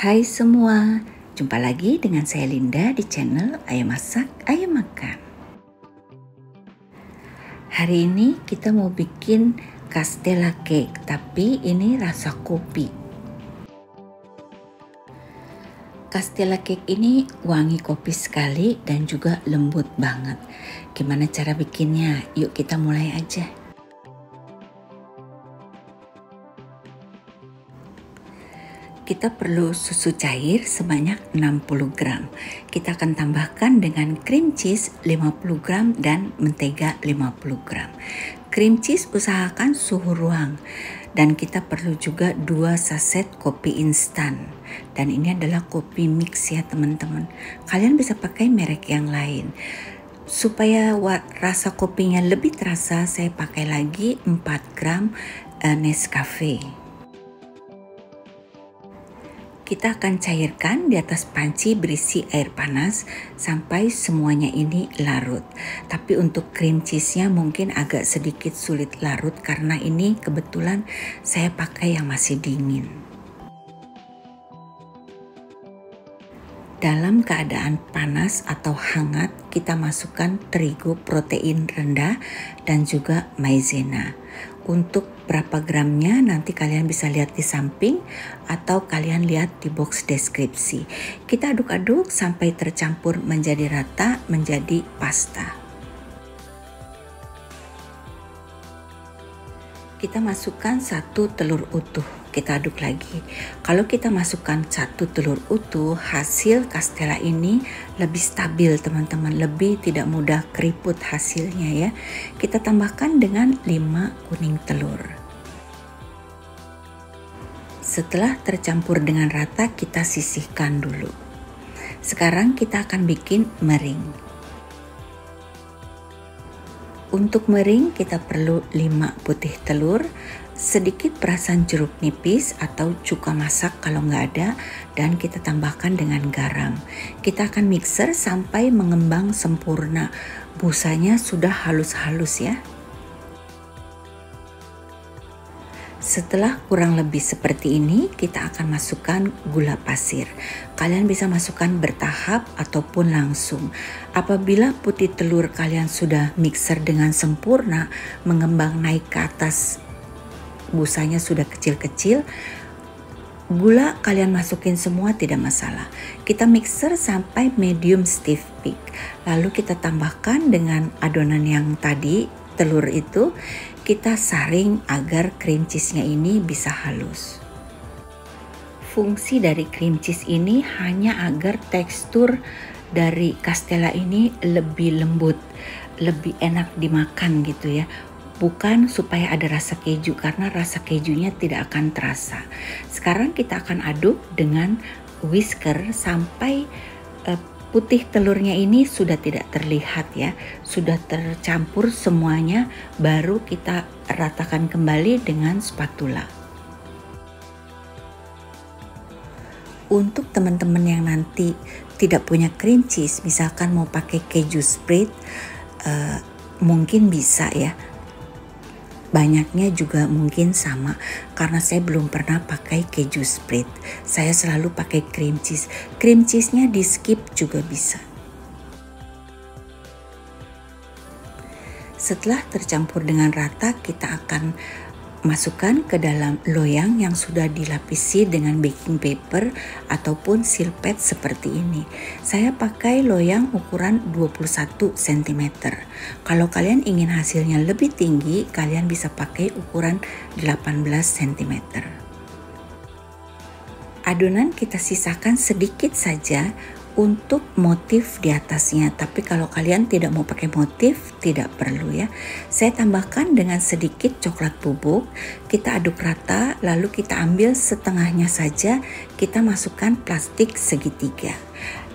Hai semua, jumpa lagi dengan saya Linda di channel Ayo Masak, Ayo Makan. Hari ini kita mau bikin castella cake, tapi ini rasa kopi. Castella cake ini wangi kopi sekali dan juga lembut banget. Gimana cara bikinnya? Yuk kita mulai aja. Kita perlu susu cair sebanyak 60 gram. Kita akan tambahkan dengan cream cheese 50 gram dan mentega 50 gram. Cream cheese usahakan suhu ruang. Dan kita perlu juga 2 saset kopi instan. Dan ini adalah kopi mix ya teman-teman. Kalian bisa pakai merek yang lain. Supaya rasa kopinya lebih terasa, saya pakai lagi 4 gram Nescafe. Kita akan cairkan di atas panci berisi air panas sampai semuanya ini larut. Tapi untuk cream cheese-nya mungkin agak sedikit sulit larut karena ini kebetulan saya pakai yang masih dingin. Dalam keadaan panas atau hangat, kita masukkan terigu protein rendah dan juga maizena. Untuk berapa gramnya nanti kalian bisa lihat di samping atau kalian lihat di box deskripsi. Kita aduk-aduk sampai tercampur menjadi rata, menjadi pasta. Kita masukkan 1 telur utuh, kita aduk lagi. Kalau kita masukkan 1 telur utuh, hasil castella ini lebih stabil teman-teman, lebih tidak mudah keriput hasilnya ya. Kita tambahkan dengan 5 kuning telur. Setelah tercampur dengan rata, kita sisihkan dulu. Sekarang kita akan bikin meringue. Untuk meringue kita perlu 5 putih telur, sedikit perasan jeruk nipis atau cuka masak kalau nggak ada, dan kita tambahkan dengan garam. Kita akan mixer sampai mengembang sempurna. Busanya sudah halus-halus ya. Setelah kurang lebih seperti ini, kita akan masukkan gula pasir. Kalian bisa masukkan bertahap ataupun langsung. Apabila putih telur kalian sudah mixer dengan sempurna, mengembang naik ke atas, busanya sudah kecil-kecil, gula kalian masukin semua tidak masalah. Kita mixer sampai medium stiff peak. Lalu kita tambahkan dengan adonan yang tadi, telur itu, kita saring agar cream cheese-nya ini bisa halus. Fungsi dari cream cheese ini hanya agar tekstur dari castella ini lebih lembut, lebih enak dimakan gitu ya. Bukan supaya ada rasa keju, karena rasa kejunya tidak akan terasa. Sekarang kita akan aduk dengan whisker sampai putih telurnya ini sudah tidak terlihat ya, sudah tercampur semuanya, baru kita ratakan kembali dengan spatula. Untuk teman-teman yang nanti tidak punya cream cheese, misalkan mau pakai keju spread, mungkin bisa ya. Banyaknya juga mungkin sama, karena saya belum pernah pakai keju spread. Saya selalu pakai cream cheese. Cream cheese-nya di skip juga bisa. Setelah tercampur dengan rata, kita akan masukkan ke dalam loyang yang sudah dilapisi dengan baking paper ataupun silpet seperti ini. Saya pakai loyang ukuran 21 cm. Kalau kalian ingin hasilnya lebih tinggi, kalian bisa pakai ukuran 18 cm. Adonan kita sisakan sedikit saja untuk motif di atasnya, tapi kalau kalian tidak mau pakai motif, tidak perlu ya. Saya tambahkan dengan sedikit coklat bubuk, kita aduk rata, lalu kita ambil setengahnya saja, kita masukkan plastik segitiga.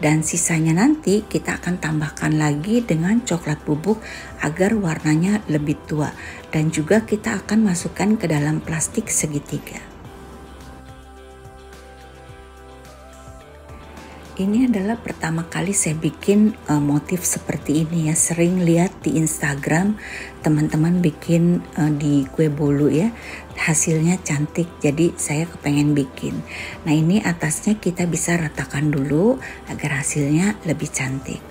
Dan sisanya nanti kita akan tambahkan lagi dengan coklat bubuk agar warnanya lebih tua. Dan juga kita akan masukkan ke dalam plastik segitiga. Ini adalah pertama kali saya bikin motif seperti ini ya. Sering lihat di Instagram teman-teman bikin di kue bolu ya. Hasilnya cantik, jadi saya kepengen bikin. Nah, ini atasnya kita bisa ratakan dulu agar hasilnya lebih cantik.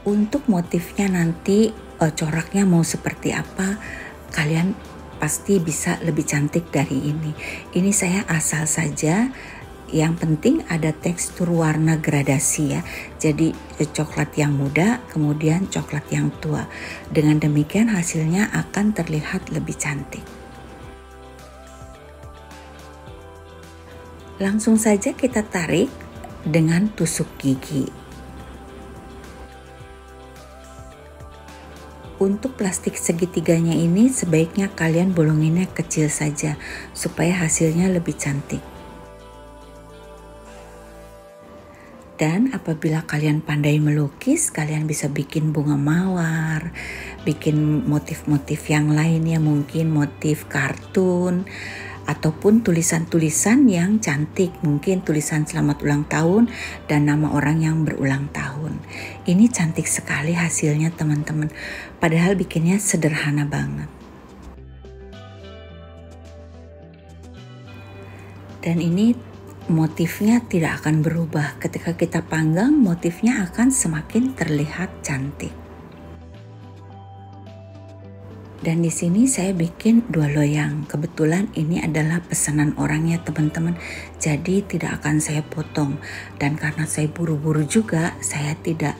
Untuk motifnya nanti coraknya mau seperti apa, kalian pasti bisa lebih cantik dari ini. Ini saya asal saja. Yang penting ada tekstur warna gradasi ya. Jadi coklat yang muda, kemudian coklat yang tua. Dengan demikian hasilnya akan terlihat lebih cantik. Langsung saja kita tarik dengan tusuk gigi. Untuk plastik segitiganya ini sebaiknya kalian bolonginnya kecil saja supaya hasilnya lebih cantik. Dan apabila kalian pandai melukis, kalian bisa bikin bunga mawar, bikin motif-motif yang lainnya, mungkin motif kartun, ataupun tulisan-tulisan yang cantik, mungkin tulisan selamat ulang tahun dan nama orang yang berulang tahun. Ini cantik sekali hasilnya teman-teman, padahal bikinnya sederhana banget. Dan ini motifnya tidak akan berubah, ketika kita panggang motifnya akan semakin terlihat cantik. Dan di sini saya bikin 2 loyang. Kebetulan ini adalah pesanan orangnya teman-teman. Jadi tidak akan saya potong. Dan karena saya buru-buru juga, saya tidak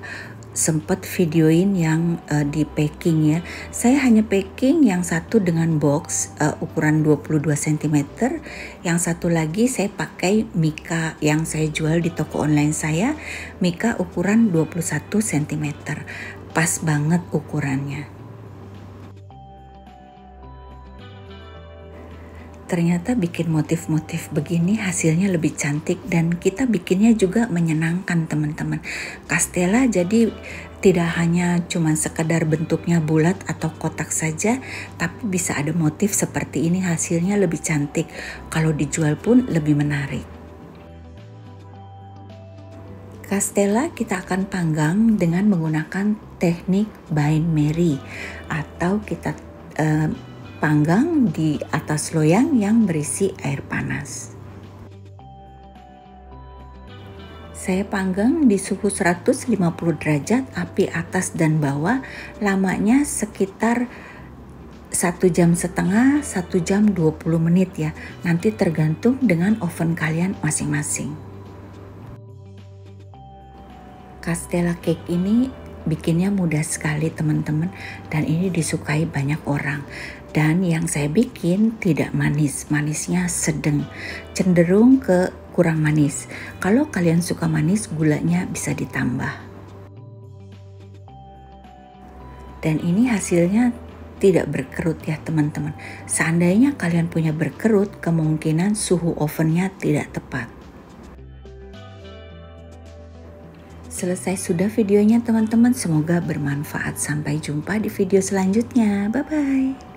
sempat videoin yang di packing ya. Saya hanya packing yang satu dengan box ukuran 22 cm. Yang satu lagi saya pakai mika yang saya jual di toko online saya. Mika ukuran 21 cm. Pas banget ukurannya. Ternyata bikin motif-motif begini hasilnya lebih cantik dan kita bikinnya juga menyenangkan teman-teman. Castella jadi tidak hanya cuma sekedar bentuknya bulat atau kotak saja, tapi bisa ada motif seperti ini, hasilnya lebih cantik. Kalau dijual pun lebih menarik. Castella kita akan panggang dengan menggunakan teknik Bain Marie atau kita panggang di atas loyang yang berisi air panas. Saya panggang di suhu 150 derajat, api atas dan bawah, lamanya sekitar 1,5 jam, 1 jam 20 menit ya. Nanti tergantung dengan oven kalian masing-masing. Castella cake ini bikinnya mudah sekali teman-teman, dan ini disukai banyak orang. Dan yang saya bikin tidak manis, manisnya sedang, cenderung ke kurang manis. Kalau kalian suka manis, gulanya bisa ditambah. Dan ini hasilnya tidak berkerut ya teman-teman. Seandainya kalian punya berkerut, kemungkinan suhu ovennya tidak tepat. Selesai sudah videonya teman-teman, semoga bermanfaat. Sampai jumpa di video selanjutnya. Bye-bye.